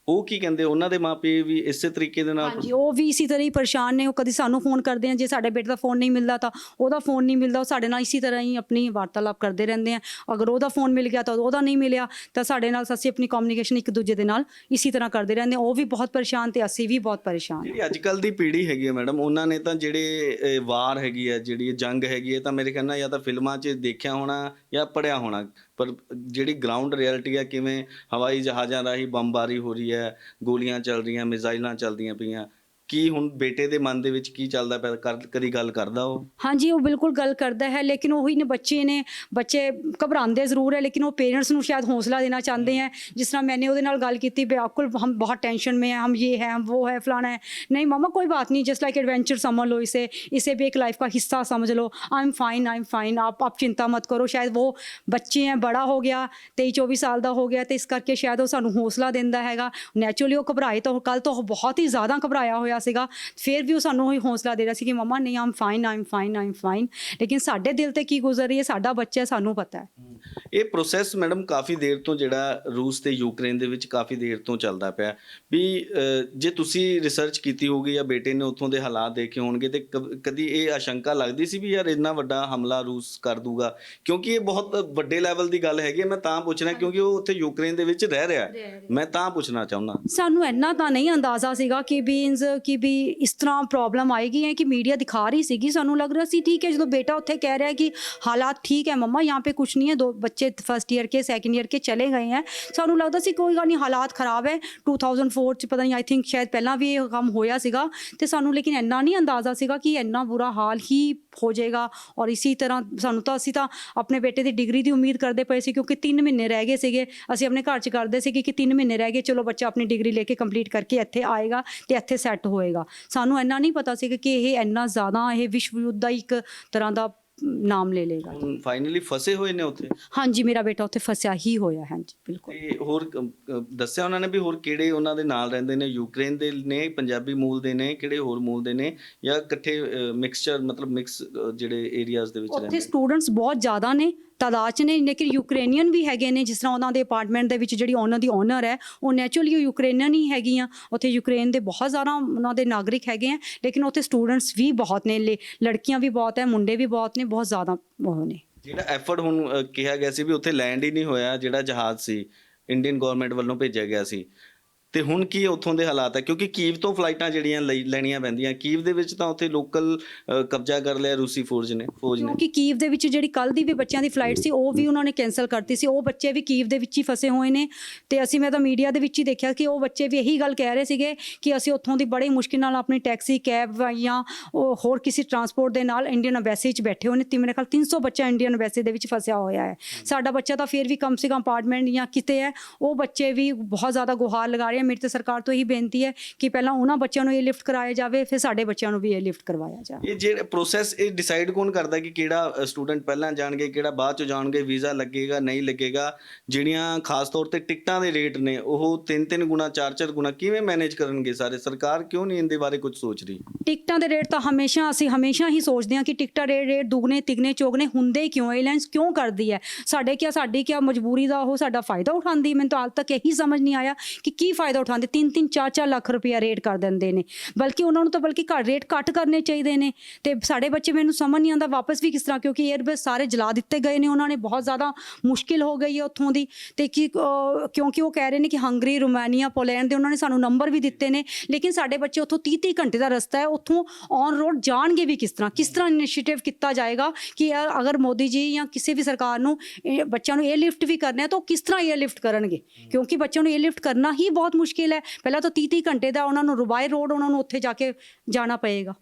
ਉਹ ਕੀ ਕਹਿੰਦੇ? ਉਹਨਾਂ ਦੇ ਮਾਪੇ ਵੀ ਇਸੇ ਤਰੀਕੇ ਦੇ ਨਾਲ? ਹਾਂਜੀ, ਉਹ ਵੀ ਇਸੇ ਤਰ੍ਹਾਂ ਹੀ ਪਰੇਸ਼ਾਨ ਨੇ। ਉਹ ਕਦੀ ਸਾਨੂੰ ਫੋਨ ਕਰਦੇ ਆ, ਜੇ ਸਾਡੇ ਬੇਟੇ ਦਾ ਫੋਨ ਨਹੀਂ ਮਿਲਦਾ ਤਾਂ ਉਹਦਾ ਫੋਨ ਨਹੀਂ ਮਿਲਦਾ। ਉਹ ਸਾਡੇ ਨਾਲ ਇਸੇ ਤਰ੍ਹਾਂ ਹੀ ਆਪਣੀ ਵਾਰਤਾਲਾਪ ਕਰਦੇ ਰਹਿੰਦੇ ਆ। ਅਗਰ ਉਹਦਾ ਫੋਨ ਮਿਲ ਗਿਆ ਤਾਂ ਉਹਦਾ ਨਹੀਂ ਮਿਲਿਆ ਤਾਂ ਸਾਡੇ ਨਾਲ ਅਸੀਂ ਆਪਣੀ ਕਮਿਊਨੀਕੇਸ਼ਨ ਇੱਕ ਦੂਜੇ ਦੇ ਨਾਲ ਇਸੇ ਤਰ੍ਹਾਂ ਕਰਦੇ ਰਹਿੰਦੇ ਆ। ਉਹ ਵੀ ਬਹੁਤ ਪਰੇਸ਼ਾਨ ਤੇ ਅਸੀਂ ਵੀ ਬਹੁਤ ਪਰੇਸ਼ਾਨ। ਜਿਹੜੀ ਅੱਜ ਕੱਲ੍ਹ ਦੀ ਪੀੜ੍ਹੀ ਹੈਗੀ ਹੈ ਮੈਡਮ, ਉਹਨਾਂ ਨੇ ਤਾਂ ਜਿਹੜੇ ਵਾਰ ਹੈਗੀ ਹੈ, ਜਿਹੜੀ ਜੰਗ ਹੈਗੀ ਹੈ, ਤਾਂ ਮੇਰੇ ਖਿਆਲ ਨਾਲ ਜਾਂ ਤਾਂ ਫਿਲਮਾਂ 'ਚ ਦੇਖਿਆ ਹੋਣਾ ਜਾਂ ਪੜ੍ਹਿਆ ਹੋਣਾ, ਪਰ ਜਿਹੜੀ ਗਰਾਊਂਡ ਰਿਐਲਿਟੀ ਹੈ, ਕਿਵੇਂ ਹਵਾਈ ਜਹਾਜ਼ਾਂ ਰਾਹੀਂ ਬੰਬਾਰੀ ਹੋ ਰਹੀ ਹੈ, ਗੋਲੀਆਂ ਚੱਲ ਰਹੀਆਂ, ਮਿਜ਼ਾਈਲਾਂ ਚੱਲਦੀਆਂ ਪਈਆਂ, ਕੀ ਹੁਣ ਬੇਟੇ ਦੇ ਮਨ ਦੇ ਵਿੱਚ ਕੀ ਚੱਲਦਾ ਪਿਆ? ਕਦੀ ਗੱਲ ਕਰਦਾ ਉਹ? ਹਾਂਜੀ, ਉਹ ਬਿਲਕੁਲ ਗੱਲ ਕਰਦਾ ਹੈ, ਲੇਕਿਨ ਉਹੀ ਨੇ ਬੱਚੇ ਘਬਰਾਉਂਦੇ ਜ਼ਰੂਰ ਹੈ, ਲੇਕਿਨ ਉਹ ਪੇरेंट्स ਨੂੰ ਸ਼ਾयद हौसला देना चाहते हैं। जिस तरह मैंने ਉਹਦੇ ਨਾਲ ਗੱਲ ਕੀਤੀ, बिल्कुल हम बहुत टेंशन में हैं, हम ये है, हम वो है, फलाना है। नहीं मम्मा कोई बात नहीं, जस्ट लाइक एडवेंचर समझ लो इसे भी एक लाइफ का हिस्सा समझ लो। आई एम फाइन, आप चिंता मत करो। शायद वो बच्चे हैं, बड़ा हो गया, 23-24 साल का हो गया, तो इस करके शायद वो सानू हौसला दिंदा हैगा। नैचुरली वो घबराए तो कल तो बहुत ही ज़्यादा घबराया होया ਸੀਗਾ, ਫਿਰ ਵੀ ਉਹ ਸਾਨੂੰ ਉਹੀ ਹੌਸਲਾ ਦੇ ਰਿਹਾ ਸੀ ਕਿ ਮਮਾ ਨਹੀਂ, ਆਮ ਫਾਈਨ। ਲੇਕਿਨ ਸਾਡੇ ਦਿਲ ਤੇ ਕੀ ਗੁਜ਼ਰ ਰਹੀ ਹੈ, ਸਾਡਾ ਬੱਚਾ, ਸਾਨੂੰ ਪਤਾ ਹੈ। ਇਹ ਪ੍ਰੋਸੈਸ ਮੈਡਮ ਕਾਫੀ ਦੇਰ ਤੋਂ ਜਿਹੜਾ ਰੂਸ ਤੇ ਯੂਕਰੇਨ ਦੇ ਵਿੱਚ ਕਾਫੀ ਦੇਰ ਤੋਂ ਚੱਲਦਾ ਪਿਆ ਵੀ ਜੇ ਤੁਸੀਂ ਰਿਸਰਚ ਕੀਤੀ ਹੋਊਗੀ ਜਾਂ ਬੇਟੇ ਨੇ ਉੱਥੋਂ ਦੇ ਹਾਲਾਤ ਦੇਖੇ ਹੋਣਗੇ ਤੇ ਕਦੀ ਇਹ ਆਸ਼ੰਕਾ ਲੱਗਦੀ ਸੀ ਵੀ ਯਾਰ ਇੰਨਾ ਵੱਡਾ ਹਮਲਾ ਰੂਸ ਕਰ ਦੂਗਾ? ਕਿਉਂਕਿ ਇਹ ਬਹੁਤ ਵੱਡੇ ਲੈਵਲ ਦੀ ਗੱਲ ਹੈਗੀ ਹੈ। ਮੈਂ ਤਾਂ ਪੁੱਛਣਾ ਕਿਉਂਕਿ ਉਹ ਉੱਥੇ ਯੂਕਰੇਨ ਦੇ ਵਿੱਚ ਰਹਿ ਰਿਹਾ, ਮੈਂ ਤਾਂ ਪੁੱਛਣਾ ਚਾਹੁੰਦਾ। ਸਾਨੂੰ ਇੰਨਾ ਤਾਂ ਨਹੀਂ ਅੰਦਾਜ਼ਾ ਸੀਗਾ ਕਿ ਵੀ ਇਸ ਤਰ੍ਹਾਂ ਪ੍ਰੋਬਲਮ ਆਏਗੀ ਹੈ ਕਿ ਮੀਡੀਆ ਦਿਖਾ ਰਹੀ ਸੀਗੀ। ਸਾਨੂੰ ਲੱਗ ਰਿਹਾ ਸੀ ਠੀਕ ਹੈ, ਜਦੋਂ ਬੇਟਾ ਉੱਥੇ ਕਹਿ ਰਿਹਾ ਕਿ ਹਾਲਾਤ ਠੀਕ ਹੈ ਮਮਾ, यहाँ पे कुछ नहीं है, 2 बच्चे फर्स्ट ईयर के सेकंड ईयर के चले गए हैं। ਸਾਨੂੰ ਲੱਗਦਾ ਸੀ ਕੋਈ ਗੱਲ ਨਹੀਂ, ਹਾਲਾਤ ਖਰਾਬ ਹੈ। 2004 ਚ ਪਤਾ ਨਹੀਂ, ਆਈ ਥਿੰਕ ਸ਼ਾਇਦ ਪਹਿਲਾਂ ਵੀ ਇਹ ਕੰਮ ਹੋਇਆ ਸੀਗਾ, ਤੇ ਸਾਨੂੰ ਲੇਕਿਨ ਇੰਨਾ ਨਹੀਂ ਅੰਦਾਜ਼ਾ ਸੀਗਾ ਕਿ ਇੰਨਾ ਬੁਰਾ ਹਾਲ ਹੀ ਹੋ ਜਾਏਗਾ। ਔਰ ਇਸੇ ਤਰ੍ਹਾਂ ਅਸੀਂ ਤਾਂ ਆਪਣੇ ਬੇਟੇ ਦੀ ਡਿਗਰੀ ਦੀ ਉਮੀਦ ਕਰਦੇ ਪਏ ਸੀ ਕਿਉਂਕਿ 3 ਮਹੀਨੇ ਰਹਿ ਗਏ ਸੀਗੇ। ਅਸੀਂ ਆਪਣੇ ਘਰ 'ਚ ਕਰਦੇ ਸੀਗੇ ਕਿ 3 ਮਹੀਨੇ ਰਹਿ ਗਏ, ਚਲੋ ਬੱਚਾ ਆਪਣੀ ਡਿਗਰੀ ਲੈ ਕੇ ਕੰਪਲੀਟ ਕਰਕੇ ਇੱਥੇ ਆਏਗਾ ਤੇ ਇੱਥੇ ਸੈੱਟ ਹੋਏਗਾ। ਸਾਨੂੰ ਇੰਨਾ ਨਹੀਂ ਪਤਾ ਸੀ ਕਿ ਇਹ ਇੰਨਾ ਜ਼ਿਆਦਾ ਇਹ ਵਿਸ਼ਵ ਯੁੱਧ ਦਾ ਇੱਕ ਤਰ੍ਹਾਂ ਦਾ ਨਾਮ ਲੈ ਲੇਗਾ। ਹੁਣ ਫਾਈਨਲੀ ਫਸੇ ਹੋਏ ਨੇ ਉੱਥੇ? ਹਾਂਜੀ, ਮੇਰਾ ਬੇਟਾ ਉੱਥੇ ਫਸਿਆ ਹੀ ਹੋਇਆ। ਹਾਂਜੀ ਬਿਲਕੁਲ। ਤੇ ਹੋਰ ਦੱਸਿਆ ਉਹਨਾਂ ਨੇ ਵੀ ਹੋਰ ਕਿਹੜੇ ਉਹਨਾਂ ਦੇ ਨਾਲ ਰਹਿੰਦੇ ਨੇ? ਯੂਕਰੇਨ ਦੇ ਨੇ, ਪੰਜਾਬੀ ਮੂਲ ਦੇ ਨੇ, ਕਿਹੜੇ ਹੋਰ ਮੂਲ ਦੇ ਨੇ, ਜਾਂ ਇਕੱਠੇ ਮਿਕਸਚਰ, ਮਤਲਬ ਮਿਕਸ ਜਿਹੜੇ ਏਰੀਆਜ਼ ਦੇ ਵਿੱਚ ਰਹਿੰਦੇ? ਉੱਥੇ ਸਟੂਡੈਂਟਸ ਬਹੁਤ ਜ਼ਿਆਦਾ ਨੇ ਤਾਦਾਦ 'ਚ ਨੇ, ਲੇਕਿਨ ਯੂਕਰੇਨੀਅਨ ਵੀ ਹੈਗੇ ਨੇ। ਜਿਸ ਤਰ੍ਹਾਂ ਉਹਨਾਂ ਦੇ ਅਪਾਰਟਮੈਂਟ ਦੇ ਵਿੱਚ ਜਿਹੜੀ ਉਹਨਾਂ ਦੀ ਓਨਰ ਹੈ, ਉਹ ਨੈਚੁਰਲੀ ਯੂਕਰੇਨੀਅਨ ਹੀ ਹੈਗੀਆਂ। ਉੱਥੇ ਯੂਕਰੇਨ ਦੇ ਬਹੁਤ ਜ਼ਿਆਦਾ ਉਹਨਾਂ ਦੇ ਨਾਗਰਿਕ ਹੈਗੇ ਆ, ਲੇਕਿਨ ਉੱਥੇ ਸਟੂਡੈਂਟਸ ਵੀ ਬਹੁਤ ਨੇ, ਲੜਕੀਆਂ ਵੀ ਬਹੁਤ ਹੈ, ਮੁੰਡੇ ਵੀ ਬਹੁਤ ਨੇ, ਬਹੁਤ ਜ਼ਿਆਦਾ ਉਹ ਨੇ। ਜਿਹੜਾ ਐਫਰਟ ਹੁਣ ਕਿਹਾ ਗਿਆ ਸੀ ਵੀ ਉੱਥੇ ਲੈਂਡ ਹੀ ਨਹੀਂ ਹੋਇਆ, ਜਿਹੜਾ ਜਹਾਜ਼ ਸੀ ਇੰਡੀਅਨ ਗਵਰਨਮੈਂਟ ਵੱਲੋਂ ਭੇਜਿਆ ਗਿਆ ਸੀ, ਤੇ ਹੁਣ ਕੀ ਉੱਥੋਂ ਦੇ ਹਾਲਾਤ ਹੈ? ਕਿਉਂਕਿ ਕੀਵ ਤੋਂ ਫਲਾਈਟਾਂ ਜਿਹੜੀਆਂ ਲੈਣੀਆਂ ਪੈਂਦੀਆਂ, ਕੀਵ ਦੇ ਵਿੱਚ ਤਾਂ ਉੱਥੇ ਲੋਕਲ ਕਬਜ਼ਾ ਕਰ ਲਿਆ ਰੂਸੀ ਫੌਜ ਨੇ। ਕਿਉਂਕਿ ਕੀਵ ਦੇ ਵਿੱਚ ਜਿਹੜੀ ਕੱਲ੍ਹ ਦੀ ਵੀ ਬੱਚਿਆਂ ਦੀ ਫਲਾਈਟ ਸੀ, ਉਹ ਵੀ ਉਹਨਾਂ ਨੇ ਕੈਂਸਲ ਕਰਤੀ ਸੀ। ਉਹ ਬੱਚੇ ਵੀ ਕੀਵ ਦੇ ਵਿੱਚ ਹੀ ਫਸੇ ਹੋਏ ਨੇ, ਤੇ ਮੈਂ ਤਾਂ ਮੀਡੀਆ ਦੇ ਵਿੱਚ ਹੀ ਦੇਖਿਆ ਕਿ ਉਹ ਬੱਚੇ ਵੀ ਇਹੀ ਗੱਲ ਕਹਿ ਰਹੇ ਸੀਗੇ ਕਿ ਅਸੀਂ ਉੱਥੋਂ ਦੀ ਬੜੀ ਮੁਸ਼ਕਿਲ ਨਾਲ ਆਪਣੀ ਟੈਕਸੀ, ਕੈਬ ਜਾਂ ਹੋਰ ਕਿਸੇ ਟਰਾਂਸਪੋਰਟ ਦੇ ਨਾਲ ਇੰਡੀਅਨ ਐਮਬੈਸੀ 'ਚ ਬੈਠੇ ਹੋਏ ਨੇ। ਤੇ ਮੇਰੇ ਖਿਆਲ 300 ਬੱਚਾ ਇੰਡੀਅਨ ਐਮਬੈਸੀ ਦੇ ਵਿੱਚ ਫਸਿਆ ਹੋਇਆ ਹੈ। ਸਾਡਾ ਬੱਚਾ ਤਾਂ ਫਿਰ ਵੀ ਕਮ ਸੇ ਕਮ ਅਪਾਰਟਮੈਂਟ ਜਾਂ ਕਿਤੇ ਹੈ। ਉਹ ਬੱਚੇ ਵੀ ਬਹੁਤ ਜ਼ਿਆਦਾ ਗੁਹਾਰ ਲਗਾ ਰਹੇ। ਮੇਰੀ ਤਾਂ ਸਰਕਾਰ ਤੋਂ ਬੇਨਤੀ ਹੈ ਕਿ ਪਹਿਲਾਂ ਉਹਨਾਂ ਬੱਚਿਆਂ ਨੂੰ ਇਹ ਲਿਫਟ ਕਰਾਇਆ ਜਾਵੇ, ਫਿਰ ਸਾਡੇ ਬੱਚਿਆਂ ਨੂੰ ਵੀ ਇਹ ਲਿਫਟ ਕਰਵਾਇਆ ਜਾਵੇ। ਇਹ ਜਿਹੜਾ ਪ੍ਰੋਸੈਸ, ਇਹ ਡਿਸਾਈਡ ਕੌਣ ਕਰਦਾ ਕਿ ਕਿਹੜਾ ਸਟੂਡੈਂਟ ਪਹਿਲਾਂ ਜਾਣਗੇ, ਕਿਹੜਾ ਬਾਅਦ ਚ ਜਾਣਗੇ, ਵੀਜ਼ਾ ਲੱਗੇਗਾ ਨਹੀਂ ਲੱਗੇਗਾ? ਜਿਹੜੀਆਂ ਖਾਸ ਤੌਰ ਤੇ ਟਿਕਟਾਂ ਦੇ ਰੇਟ ਨੇ ਉਹ 3-3 ਗੁਣਾ 4-4 ਗੁਣਾ ਕਿਵੇਂ ਮੈਨੇਜ ਕਰਨਗੇ ਸਾਰੇ? ਸਰਕਾਰ ਕਿਉਂ ਨਹੀਂ ਇਹਦੇ ਬਾਰੇ ਕੁਝ ਸੋਚ ਰਹੀ? ਟਿਕਟਾਂ ਦੇ ਰੇਟ ਤਾਂ ਅਸੀਂ ਹਮੇਸ਼ਾ ਹੀ ਸੋਚਦੇ ਹਾਂ ਕਿ ਟਿਕਟਾਂ ਰੇਟ ਦੁਗਣੇ ਤਿਗਣੇ ਚੌਗਣੇ ਹੁੰਦੇ ਕਿਉਂ? ਏਅਰਲਾਈਨਸ ਕਿਉਂ ਕਰਦੀ ਹੈ? ਸਾਡੀ ਮਜਬੂਰੀ ਦਾ ਉਹ ਸਾਡਾ ਫਾਇਦਾ ਉਠਾਉਂਦੀ? ਮੈਨੂੰ ਤਾਂ ਹਾਲ ਤੱਕ ਇਹੀ ਸਮਝ ਨਹੀਂ ਆਇਆ ਕਿ ਕੀ ਫਾਇਦਾ ਉਠਾਉਂਦੇ। 3-3 4-4 ਲੱਖ ਰੁਪਇਆ ਰੇਟ ਕਰ ਦਿੰਦੇ ਨੇ, ਬਲਕਿ ਉਹਨਾਂ ਨੂੰ ਤਾਂ ਰੇਟ ਘੱਟ ਕਰਨੇ ਚਾਹੀਦੇ ਨੇ। ਤੇ ਸਾਡੇ ਬੱਚੇ, ਮੈਨੂੰ ਸਮਝ ਨਹੀਂ ਆਉਂਦਾ ਵਾਪਸ ਵੀ ਕਿਸ ਤਰ੍ਹਾਂ, ਕਿਉਂਕਿ 에ਅਰਬੇਸ ਸਾਰੇ ਜਲਾ ਦਿੱਤੇ ਗਏ ਨੇ ਉਹਨਾਂ ਨੇ, ਬਹੁਤ ਜ਼ਿਆਦਾ ਮੁਸ਼ਕਿਲ ਹੋ ਗਈ ਹੈ ਉੱਥੋਂ ਦੀ। ਤੇ ਕਿਉਂਕਿ ਉਹ ਕਹਿ ਰਹੇ ਨੇ ਕਿ ਹੰਗਰੀ, ਰੋਮਾਨੀਆ, ਪੋਲੈਂਡ ਦੇ ਉਹਨਾਂ ਨੇ ਸਾਨੂੰ ਨੰਬਰ ਵੀ ਦਿੱਤੇ ਨੇ, ਲੇਕਿਨ ਸਾਡੇ ਬੱਚੇ ਉੱਥੋਂ 30-30 ਘੰਟੇ ਦਾ ਰਸਤਾ ਹੈ, ਉੱਥੋਂ ਔਨ ਰੋਡ ਜਾਣਗੇ ਵੀ ਕਿਸ ਤਰ੍ਹਾਂ ਇਨੀਸ਼ੀਏਟਿਵ ਕੀਤਾ ਜਾਏਗਾ ਕਿ ਅਗਰ ਮੋਦੀ ਜੀ ਜਾਂ ਕਿਸੇ ਵੀ ਸਰਕਾਰ ਨੂੰ ਬੱਚਿਆਂ ਨੂੰ ਏਅਰਲਿਫਟ ਵੀ ਕਰਨਾ ਹੈ ਤਾਂ ਉਹ ਕਿਸ ਤਰ੍ਹਾਂ ਏਅਰਲਿਫਟ ਕਰਨਗੇ? ਕਿਉਂਕਿ ਬੱਚਿਆਂ ਨੂੰ ਏਅਰਲਿਫਟ ਕਰਨਾ ਹੀ ਬਹੁਤ ਮੁਸ਼ਕਿਲ ਹੈ। ਪਹਿਲਾਂ ਤਾਂ 30-30 ਘੰਟੇ ਦਾ ਉਹਨਾਂ ਨੂੰ ਬਾਈ ਰੋਡ ਉਹਨਾਂ ਨੂੰ ਉੱਥੇ ਜਾ ਕੇ ਜਾਣਾ ਪਏਗਾ।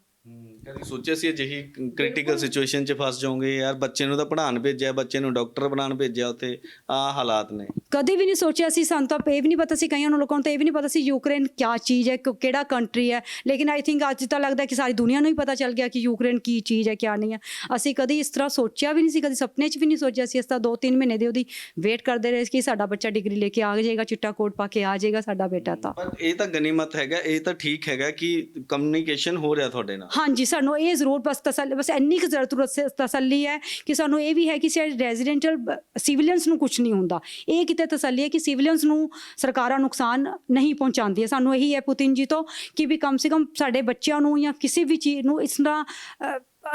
ਕਦੀ ਸੋਚਿਆ ਸੀ ਅਜਿਹੀ ਕ੍ਰਿਟੀਕਲ ਸਿਚੁਏਸ਼ਨ 'ਚ ਫਸ ਜਾਓਗੇ ਯਾਰ, ਬੱਚੇ ਨੂੰ ਤਾਂ ਪੜ੍ਹਾਉਣ ਭੇਜਿਆ, ਬੱਚੇ ਨੂੰ ਡਾਕਟਰ ਬਣਾਉਣ ਭੇਜਿਆ, ਉੱਥੇ ਆਹ ਹਾਲਾਤ ਨੇ? ਕਦੇ ਵੀ ਨਹੀਂ ਸੋਚਿਆ ਸੀ। ਸਾਨੂੰ ਤਾਂ ਇਹ ਵੀ ਨਹੀਂ ਪਤਾ ਸੀ, ਕਈਆਂ ਨੂੰ ਲੋਕਾਂ ਨੂੰ ਤਾਂ ਇਹ ਵੀ ਨਹੀਂ ਪਤਾ ਸੀ ਯੂਕਰੇਨ ਕਿਆ ਚੀਜ਼ ਹੈ, ਕਿਹੜਾ ਕੰਟਰੀ ਹੈ। ਲੇਕਿਨ ਆਈ ਥਿੰਕ ਅੱਜ ਤਾਂ ਲੱਗਦਾ ਕਿ ਸਾਰੀ ਦੁਨੀਆ ਨੂੰ ਹੀ ਪਤਾ ਚੱਲ ਗਿਆ ਕਿ ਯੂਕਰੇਨ ਕੀ ਚੀਜ਼ ਹੈ, ਕਿਆ ਨਹੀਂ ਹੈ। ਅਸੀਂ ਕਦੀ ਇਸ ਤਰ੍ਹਾਂ ਸੋਚਿਆ ਵੀ ਨਹੀਂ ਸੀ, ਕਦੀ ਸੁਪਨੇ 'ਚ ਵੀ ਨਹੀਂ ਸੋਚਿਆ ਸੀ। ਅਸੀਂ ਤਾਂ 2-3 ਮਹੀਨੇ ਦੀ ਉਹਦੀ ਵੇਟ ਕਰਦੇ ਰਹੇ ਕਿ ਸਾਡਾ ਬੱਚਾ ਡਿਗਰੀ ਲੈ ਕੇ ਆ ਜਾਏਗਾ, ਚਿੱਟਾ ਕੋਟ ਪਾ ਕੇ ਆ ਜਾਏਗਾ ਸਾਡਾ ਬੇਟਾ। ਤਾਂ ਪਰ ਇਹ ਤਾਂ ਗਨੀਮਤ ਹੈਗਾ, ਇਹ ਤਾਂ ਠੀਕ ਹੈਗਾ ਕਿ ਕਮਿਊਨੀਕੇਸ਼ਨ ਹੋ ਰਿਹਾ ਤੁਹਾਡੇ ਨਾਲ। ਹਾਂਜੀ, ਸਾਨੂੰ ਇਹ ਜ਼ਰੂਰ ਬਸ ਇੰਨੀ ਕੁ ਜ਼ਰੂਰਤ ਤਸੱਲੀ ਹੈ ਕਿ ਸਾਨੂੰ ਇਹ ਵੀ ਹੈ ਕਿ ਰੈਜ਼ੀਡੈਂਸ਼ੀਅਲ ਸਿਵੀਲੀਅਨਸ ਨੂੰ ਕੁਝ ਨਹੀਂ ਹੁੰਦਾ। ਇਹ ਕਿਤੇ ਤਸੱਲੀ ਹੈ ਕਿ ਸਿਵੀਲੀਅਨਸ ਨੂੰ ਸਰਕਾਰਾਂ ਨੁਕਸਾਨ ਨਹੀਂ ਪਹੁੰਚਾਉਂਦੀਆਂ। ਸਾਨੂੰ ਇਹੀ ਹੈ ਪੁਤਿਨ ਜੀ ਤੋਂ ਕਿ ਵੀ ਕਮ ਸੇ ਕਮ ਸਾਡੇ ਬੱਚਿਆਂ ਨੂੰ ਜਾਂ ਕਿਸੇ ਵੀ ਚੀਜ਼ ਨੂੰ ਇਸ ਤਰ੍ਹਾਂ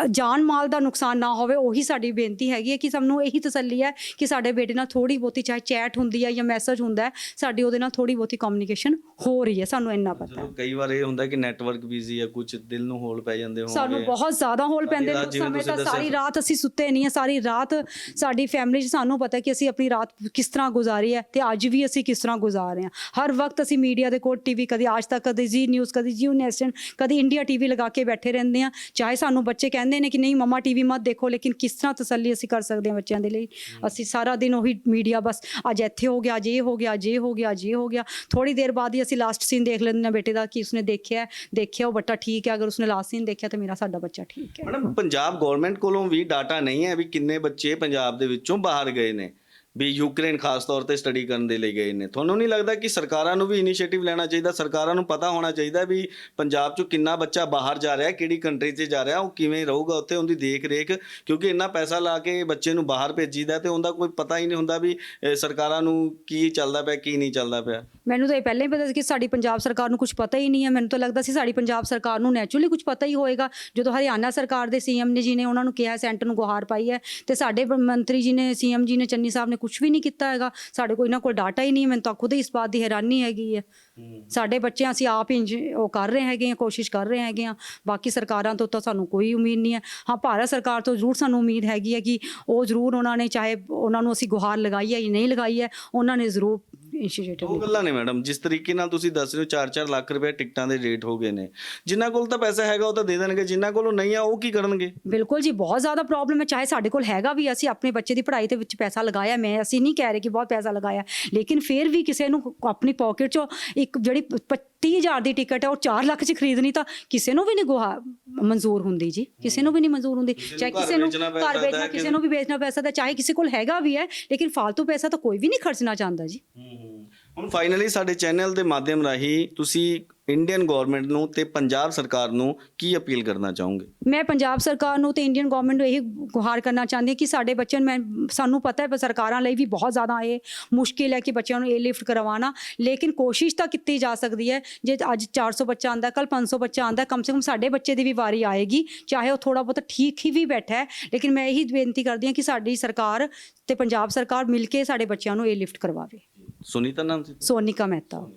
ਜਾਨ ਮਾਲ ਦਾ ਨੁਕਸਾਨ ਨਾ ਹੋਵੇ। ਉਹੀ ਸਾਡੀ ਬੇਨਤੀ ਹੈਗੀ ਹੈ ਕਿ ਸਾਨੂੰ ਇਹੀ ਤਸੱਲੀ ਹੈ ਕਿ ਸਾਡੇ ਬੇਟੇ ਨਾਲ ਥੋੜ੍ਹੀ ਬਹੁਤੀ ਚਾਹੇ ਚੈਟ ਹੁੰਦੀ ਹੈ ਜਾਂ ਮੈਸੇਜ ਹੁੰਦਾ ਹੈ, ਸਾਡੀ ਉਹਦੇ ਨਾਲ ਥੋੜ੍ਹੀ ਬਹੁਤੀ ਕਮਿਊਨੀਕੇਸ਼ਨ ਹੋ ਰਹੀ ਹੈ, ਸਾਨੂੰ ਇੰਨਾ ਪਤਾ ਹੈ। ਕਈ ਵਾਰ ਇਹ ਹੁੰਦਾ ਕਿ ਨੈਟਵਰਕ ਬਿਜ਼ੀ ਹੈ, ਕੁਝ ਦਿਲ ਨੂੰ ਹੋਲ ਪੈ ਜਾਂਦੇ ਹੋਣਗੇ। ਸਾਨੂੰ ਬਹੁਤ ਜ਼ਿਆਦਾ ਹੋਲ ਪੈਂਦੇ ਨੇ। ਉਸ ਸਮੇਂ ਤਾਂ ਸਾਰੀ ਰਾਤ ਅਸੀਂ ਸੁੱਤੇ ਨਹੀਂ ਹਾਂ, ਸਾਰੀ ਰਾਤ ਸਾਡੀ ਫੈਮਿਲੀ 'ਚ ਸਾਨੂੰ ਪਤਾ ਕਿ ਅਸੀਂ ਆਪਣੀ ਰਾਤ ਕਿਸ ਤਰ੍ਹਾਂ ਗੁਜ਼ਾਰੀ ਹੈ ਤੇ ਅੱਜ ਵੀ ਅਸੀਂ ਕਿਸ ਤਰ੍ਹਾਂ ਗੁਜ਼ਾਰ ਰਹੇ ਹਾਂ। ਹਰ ਵਕਤ ਅਸੀਂ ਮੀਡੀਆ ਦੇ ਕੋਲ ਟੀਵੀ, ਕਦੀ ਆਜ ਤੱਕ, ਕਦੀ ਜੀ ਨਿਊਜ਼, ਕਦੀ ਜਿਓ ਨੈਸ਼ਨ, ਕਦੀ ਇੰਡੀਆ ਟੀਵੀ ਲਗਾ ਕੇ ਬੈਠੇ ਰਹਿੰਦੇ ਹਾਂ। ਚਾਹੇ ਸਾਨੂੰ ਬੱਚੇ ਕਹਿੰਦੇ ਨੇ ਕਿ ਨਹੀਂ ਮੰਮਾ ਟੀਵੀ ਮਤ ਦੇਖੋ, ਲੇਕਿਨ ਕਿਸ ਤਰ੍ਹਾਂ ਤਸੱਲੀ ਅਸੀਂ ਕਰ ਸਕਦੇ ਹਾਂ ਬੱਚਿਆਂ ਦੇ ਲਈ? ਅਸੀਂ ਸਾਰਾ ਦਿਨ ਉਹੀ ਮੀਡੀਆ, ਬਸ ਅੱਜ ਇੱਥੇ ਹੋ ਗਿਆ, ਅੱਜ ਇਹ ਹੋ ਗਿਆ, ਅੱਜ ਇਹ ਹੋ ਗਿਆ, ਅੱਜ ਇਹ ਹੋ ਗਿਆ। ਥੋੜ੍ਹੀ ਦੇਰ ਬਾਅਦ ਹੀ ਅਸੀਂ ਲਾਸਟ ਸੀਨ ਦੇਖ ਲੈਂਦੇ ਹਾਂ ਬੇਟੇ ਦਾ ਕਿ ਉਸਨੇ ਦੇਖਿਆ ਉਹ ਬੱਚਾ ਠੀਕ ਹੈ। ਅਗਰ ਉਸਨੇ ਲਾਸਟ ਸੀਨ ਦੇਖਿਆ ਤਾਂ ਸਾਡਾ ਬੱਚਾ ਠੀਕ ਹੈ। ਮੈਡਮ, ਪੰਜਾਬ ਗਵਰਨਮੈਂਟ ਕੋਲੋਂ ਵੀ ਡਾਟਾ ਨਹੀਂ ਹੈ ਵੀ ਕਿੰਨੇ ਬੱਚੇ ਪੰਜਾਬ ਦੇ ਵਿੱਚੋਂ ਬਾਹਰ ਗਏ ਨੇ, ਵੀ ਯੂਕਰੇਨ ਖਾਸ ਤੌਰ ਤੇ ਸਟੱਡੀ ਕਰਨ ਦੇ ਲਈ ਗਏ ਨੇ। ਤੁਹਾਨੂੰ ਨਹੀਂ ਲੱਗਦਾ ਕਿ ਸਰਕਾਰਾਂ ਨੂੰ ਵੀ ਇਨੀਸ਼ੀਏਟਿਵ ਲੈਣਾ ਚਾਹੀਦਾ? ਸਰਕਾਰਾਂ ਨੂੰ ਪਤਾ ਹੋਣਾ ਚਾਹੀਦਾ ਵੀ ਪੰਜਾਬ 'ਚੋਂ ਕਿੰਨਾ ਬੱਚਾ ਬਾਹਰ ਜਾ ਰਿਹਾ, ਕਿਹੜੀ ਕੰਟਰੀ 'ਚ ਜਾ ਰਿਹਾ, ਉਹ ਕਿਵੇਂ ਰਹੂਗਾ ਉੱਥੇ, ਉਹਦੀ ਦੇਖ ਰੇਖ। ਕਿਉਂਕਿ ਇੰਨਾ ਪੈਸਾ ਲਾ ਕੇ ਬੱਚੇ ਨੂੰ ਬਾਹਰ ਭੇਜੀਦਾ ਤੇ ਉਹਦਾ ਕੋਈ ਪਤਾ ਹੀ ਨਹੀਂ ਹੁੰਦਾ ਵੀ ਸਰਕਾਰਾਂ ਨੂੰ ਕੀ ਚੱਲਦਾ ਪਿਆ, ਕੀ ਨਹੀਂ ਚੱਲਦਾ ਪਿਆ। ਮੈਨੂੰ ਤਾਂ ਇਹ ਪਹਿਲਾਂ ਹੀ ਪਤਾ ਸੀ ਕਿ ਸਾਡੀ ਪੰਜਾਬ ਸਰਕਾਰ ਨੂੰ ਕੁਝ ਪਤਾ ਹੀ ਨਹੀਂ ਹੈ। ਮੈਨੂੰ ਤਾਂ ਲੱਗਦਾ ਸੀ ਸਾਡੀ ਪੰਜਾਬ ਸਰਕਾਰ ਨੂੰ ਨੈਚੁਰਲੀ ਕੁਝ ਪਤਾ ਹੀ ਹੋਏਗਾ। ਜਦੋਂ ਹਰਿਆਣਾ ਸਰਕਾਰ ਦੇ ਸੀਐਮ ਨੇ ਜੀ ਨੇ ਉਹਨਾਂ ਨੂੰ ਕਿਹਾ, ਸੈਂਟਰ ਨੂੰ ਗੁਹਾਰ ਪਾਈ ਹੈ, ਤੇ ਸਾਡੇ ਮੰਤਰੀ ਜੀ ਨੇ, ਸੀਐਮ ਜੀ ਨੇ, ਚੰਨੀ ਸਾਹਿਬ ਨੇ ਕੁਝ ਵੀ ਨਹੀਂ ਕੀਤਾ ਹੈਗਾ। ਸਾਡੇ ਕੋਲ ਇਹਨਾਂ ਕੋਲ ਡਾਟਾ ਹੀ ਨਹੀਂ ਹੈ। ਮੈਨੂੰ ਤਾਂ ਖੁਦ ਇਸ ਬਾਤ ਦੀ ਹੈਰਾਨੀ ਹੈਗੀ ਹੈ। ਸਾਡੇ ਬੱਚਿਆਂ ਅਸੀਂ ਆਪ ਹੀ ਉਹ ਕਰ ਰਹੇ ਹੈਗੇ ਹਾਂ, ਕੋਸ਼ਿਸ਼ ਕਰ ਰਹੇ ਹੈਗੇ ਹਾਂ। ਬਾਕੀ ਸਰਕਾਰਾਂ ਤੋਂ ਤਾਂ ਸਾਨੂੰ ਕੋਈ ਉਮੀਦ ਨਹੀਂ ਹੈ। ਹਾਂ, ਭਾਰਤ ਸਰਕਾਰ ਤੋਂ ਜ਼ਰੂਰ ਸਾਨੂੰ ਉਮੀਦ ਹੈਗੀ ਹੈ ਕਿ ਉਹ ਜ਼ਰੂਰ ਉਹਨਾਂ ਨੇ, ਚਾਹੇ ਉਹਨਾਂ ਨੂੰ ਅਸੀਂ ਗੁਹਾਰ ਲਗਾਈ ਹੈ ਜਾਂ ਨਹੀਂ ਲਗਾਈ ਹੈ, ਉਹਨਾਂ ਨੇ ਜ਼ਰੂਰ ਇਨੀਸ਼ੀਏਟਿਵ। ਉਹ ਗੱਲਾਂ ਨੇ ਮੈਡਮ, ਜਿਸ ਤਰੀਕੇ ਨਾਲ ਤੁਸੀਂ ਦੱਸ ਰਹੇ ਹੋ 4-4 ਲੱਖ ਰੁਪਏ ਟਿਕਟਾਂ ਦੇ ਰੇਟ ਹੋ ਗਏ ਨੇ। ਜਿਨ੍ਹਾਂ ਕੋਲ ਤਾਂ ਪੈਸਾ ਹੈਗਾ ਉਹ ਤਾਂ ਦੇ ਦੇਣਗੇ, ਜਿਨ੍ਹਾਂ ਕੋਲੋਂ ਨਹੀਂ ਆ ਉਹ ਕੀ ਕਰਨਗੇ? ਬਿਲਕੁਲ ਜੀ, ਬਹੁਤ ਜ਼ਿਆਦਾ ਪ੍ਰੋਬਲਮ ਹੈ। ਚਾਹੇ ਸਾਡੇ ਕੋਲ ਹੈਗਾ ਵੀ, ਅਸੀਂ ਆਪਣੇ ਬੱਚੇ ਦੀ ਪੜ੍ਹਾਈ ਦੇ ਵਿੱਚ ਪੈਸਾ ਲਗਾਇਆ, ਅਸੀਂ ਨਹੀਂ ਕਹਿ ਰਹੇ ਕਿ ਬਹੁਤ ਪੈਸਾ ਲਗਾਇਆ, ਲੇਕਿਨ ਫਿਰ ਵੀ ਕਿਸੇ ਨੂੰ ਆਪਣੀ ਪੋਕਟ 'ਚੋਂ ਇੱਕ ਜਿਹੜੀ 30,000 ਦੀ ਟਿਕਟ ਹੈ ਉਹ 4 ਲੱਖ 'ਚ ਖਰੀਦਣੀ ਤਾਂ ਕਿਸੇ ਨੂੰ ਵੀ ਨਹੀਂ ਮਨਜ਼ੂਰ ਹੁੰਦੀ ਜੀ, ਕਿਸੇ ਨੂੰ ਵੀ ਨਹੀਂ ਮਨਜ਼ੂਰ ਹੁੰਦੀ। ਚਾਹੇ ਕਿਸੇ ਨੂੰ ਘਰ ਵੇਚਣਾ, ਕਿਸੇ ਨੂੰ ਵੀ ਵੇਚਣਾ ਪੈ ਸਕਦਾ, ਚਾਹੇ ਕਿਸੇ ਕੋਲ ਹੈਗਾ ਵੀ ਹੈ, ਲੇਕਿਨ ਫालतू ਪੈਸਾ ਤਾਂ ਕੋਈ ਵੀ ਨਹੀਂ ਖਰਚਣਾ ਚਾਹੁੰਦਾ ਜੀ। ਹੁਣ ਫਾਈਨਲੀ ਸਾਡੇ ਚੈਨਲ ਦੇ ਮਾਧਿਅਮ ਰਾਹੀਂ ਤੁਸੀਂ ਇੰਡੀਅਨ ਗਵਰਨਮੈਂਟ ਨੂੰ ਤੇ ਪੰਜਾਬ ਸਰਕਾਰ ਨੂੰ ਕੀ ਅਪੀਲ ਕਰਨਾ ਚਾਹੋਗੇ? ਮੈਂ ਪੰਜਾਬ ਸਰਕਾਰ ਨੂੰ ਤੇ ਇੰਡੀਅਨ ਗਵਰਨਮੈਂਟ ਨੂੰ ਇਹੀ ਗੁਹਾਰ ਕਰਨਾ ਚਾਹੁੰਦੀ ਹਾਂ ਕਿ ਸਾਡੇ ਬੱਚਿਆਂ ਨੂੰ, ਸਾਨੂੰ ਪਤਾ ਹੈ ਸਰਕਾਰਾਂ ਲਈ ਵੀ ਬਹੁਤ ਜ਼ਿਆਦਾ ਇਹ ਮੁਸ਼ਕਿਲ ਹੈ ਕਿ ਬੱਚਿਆਂ ਨੂੰ ਲਿਫਟ ਕਰਵਾਉਣਾ, ਲੇਕਿਨ ਕੋਸ਼ਿਸ਼ ਤਾਂ ਕੀਤੀ ਜਾ ਸਕਦੀ ਹੈ। ਜੇ ਅੱਜ 400 ਬੱਚਾ ਆਉਂਦਾ, ਕੱਲ 500 ਬੱਚਾ ਆਉਂਦਾ, ਕਮ ਸੇ ਕਮ ਸਾਡੇ ਬੱਚੇ ਦੀ ਵੀ ਵਾਰੀ ਆਏਗੀ, ਚਾਹੇ ਉਹ ਥੋੜ੍ਹਾ ਬਹੁਤ ਠੀਕ ਹੀ ਵੀ ਬੈਠਾ ਹੈ। ਲੇਕਿਨ ਮੈਂ ਇਹੀ ਬੇਨਤੀ ਕਰਦੀ ਹਾਂ ਕਿ ਸਾਡੀ ਸਰਕਾਰ ਤੇ ਪੰਜਾਬ ਸਰਕਾਰ ਮਿਲ ਕੇ ਸਾਡੇ ਬੱਚਿਆਂ ਨੂੰ ਇਹ ਲਿਫਟ ਕਰਵਾਵੇ। ਸੁਨੀਤਾ ਨਾਮ ਸੀ? ਸੋਨਿਕਾ ਮਹਿਤਾ।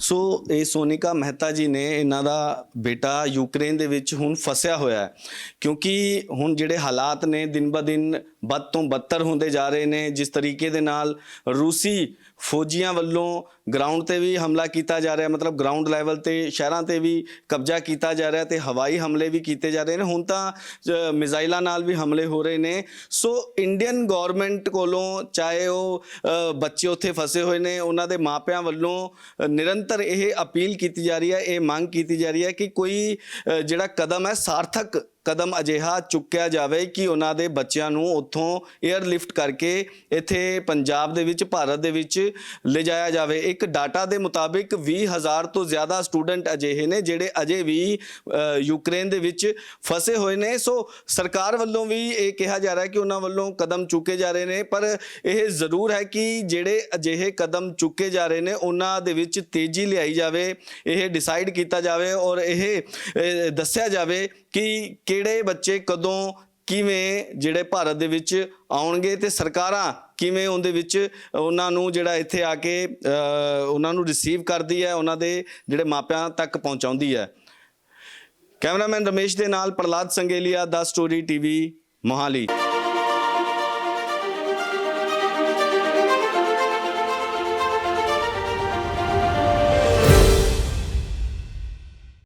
ਸੋ ਇਹ ਸੋਨਿਕਾ ਮਹਿਤਾ ਜੀ ਨੇ, ਇਹਨਾਂ ਦਾ ਬੇਟਾ ਯੂਕਰੇਨ ਦੇ ਵਿੱਚ ਹੁਣ ਫਸਿਆ ਹੋਇਆ ਹੈ, ਕਿਉਂਕਿ ਹੁਣ ਜਿਹੜੇ ਹਾਲਾਤ ਨੇ ਦਿਨ ਬ ਦਿਨ ਬਦ ਤੋਂ ਬੱਤਰ ਹੁੰਦੇ ਜਾ ਰਹੇ ਨੇ। ਜਿਸ ਤਰੀਕੇ ਦੇ ਨਾਲ ਰੂਸੀ ਫੌਜੀਆਂ ਵੱਲੋਂ ਗਰਾਊਂਡ ਤੇ ਵੀ ਹਮਲਾ ਕੀਤਾ ਜਾ ਰਿਹਾ, ਮਤਲਬ ਗਰਾਊਂਡ ਲੈਵਲ ਤੇ ਸ਼ਹਿਰਾਂ ਤੇ ਵੀ ਕਬਜ਼ਾ ਕੀਤਾ ਜਾ ਰਿਹਾ ਤੇ ਹਵਾਈ ਹਮਲੇ ਵੀ ਕੀਤੇ ਜਾ ਰਹੇ ਨੇ। ਹੁਣ ਤਾਂ ਮਿਜ਼ਾਈਲਾਂ ਨਾਲ ਵੀ ਹਮਲੇ ਹੋ ਰਹੇ ਨੇ। ਸੋ ਇੰਡੀਅਨ ਗਵਰਨਮੈਂਟ ਕੋਲੋਂ, ਚਾਹੇ ਉਹ ਬੱਚੇ ਉੱਥੇ ਫਸੇ ਹੋਏ ਨੇ, ਉਹਨਾਂ ਦੇ ਮਾਪਿਆਂ ਵੱਲੋਂ ਨਿਰੰਤਰ ਇਹ ਅਪੀਲ ਕੀਤੀ ਜਾ ਰਹੀ ਹੈ, ਇਹ ਮੰਗ ਕੀਤੀ ਜਾ ਰਹੀ ਹੈ ਕਿ ਕੋਈ ਜਿਹੜਾ ਕਦਮ ਹੈ, ਸਾਰਥਕ ਕਦਮ ਅਜਿਹਾ ਚੁੱਕਿਆ ਜਾਵੇ ਕਿ ਉਹਨਾਂ ਦੇ ਬੱਚਿਆਂ ਨੂੰ ਉੱਥੋਂ 에ਅਰਲਿਫਟ ਕਰਕੇ ਇੱਥੇ ਪੰਜਾਬ ਦੇ ਵਿੱਚ, ਭਾਰਤ ਦੇ ਵਿੱਚ ਲਿਜਾਇਆ ਜਾਵੇ। ਇੱਕ ਡਾਟਾ ਦੇ ਮੁਤਾਬਿਕ 20,000 ਤੋਂ ਜ਼ਿਆਦਾ ਸਟੂਡੈਂਟ ਅਜਿਹੇ ਨੇ ਜਿਹੜੇ ਅਜੇ ਵੀ ਯੂਕਰੇਨ ਦੇ ਵਿੱਚ ਫਸੇ ਹੋਏ ਨੇ। ਸੋ ਸਰਕਾਰ ਵੱਲੋਂ ਵੀ ਇਹ ਕਿਹਾ ਜਾ ਰਿਹਾ ਕਿ ਉਹਨਾਂ ਵੱਲੋਂ ਕਦਮ ਚੁੱਕੇ ਜਾ ਰਹੇ ਨੇ, ਪਰ ਇਹ ਜ਼ਰੂਰ ਹੈ ਕਿ ਜਿਹੜੇ ਅਜਿਹੇ ਕਦਮ ਚੁੱਕੇ ਜਾ ਰਹੇ ਨੇ ਉਹਨਾਂ ਦੇ ਵਿੱਚ ਤੇਜ਼ੀ ਲਿਆਈ ਜਾਵੇ, ਇਹ ਡਿਸਾਈਡ ਕੀਤਾ ਜਾਵੇ ਔਰ ਇਹ ਦੱਸਿਆ ਜਾਵੇ ਕਿ ਕਿਹੜੇ ਬੱਚੇ ਕਦੋਂ ਕਿਵੇਂ ਜਿਹੜੇ ਭਾਰਤ ਦੇ ਵਿੱਚ ਆਉਣਗੇ ਤੇ ਸਰਕਾਰਾਂ ਕਿਵੇਂ ਉਹਦੇ ਵਿੱਚ ਉਹਨਾਂ ਨੂੰ ਜਿਹੜਾ ਇੱਥੇ ਆ ਕੇ ਉਹਨਾਂ ਨੂੰ ਰਿਸੀਵ ਕਰਦੀ ਹੈ, ਉਹਨਾਂ ਦੇ ਜਿਹੜੇ ਮਾਪਿਆਂ ਤੱਕ ਪਹੁੰਚਾਉਂਦੀ ਹੈ। ਕੈਮਰਾਮੈਨ ਰਮੇਸ਼ ਦੇ ਨਾਲ ਪ੍ਰਹਲਾਦ ਸੰਗੇਲੀਆ, ਦਾ ਸਟੋਰੀ ਟੀਵੀ, ਮੋਹਾਲੀ।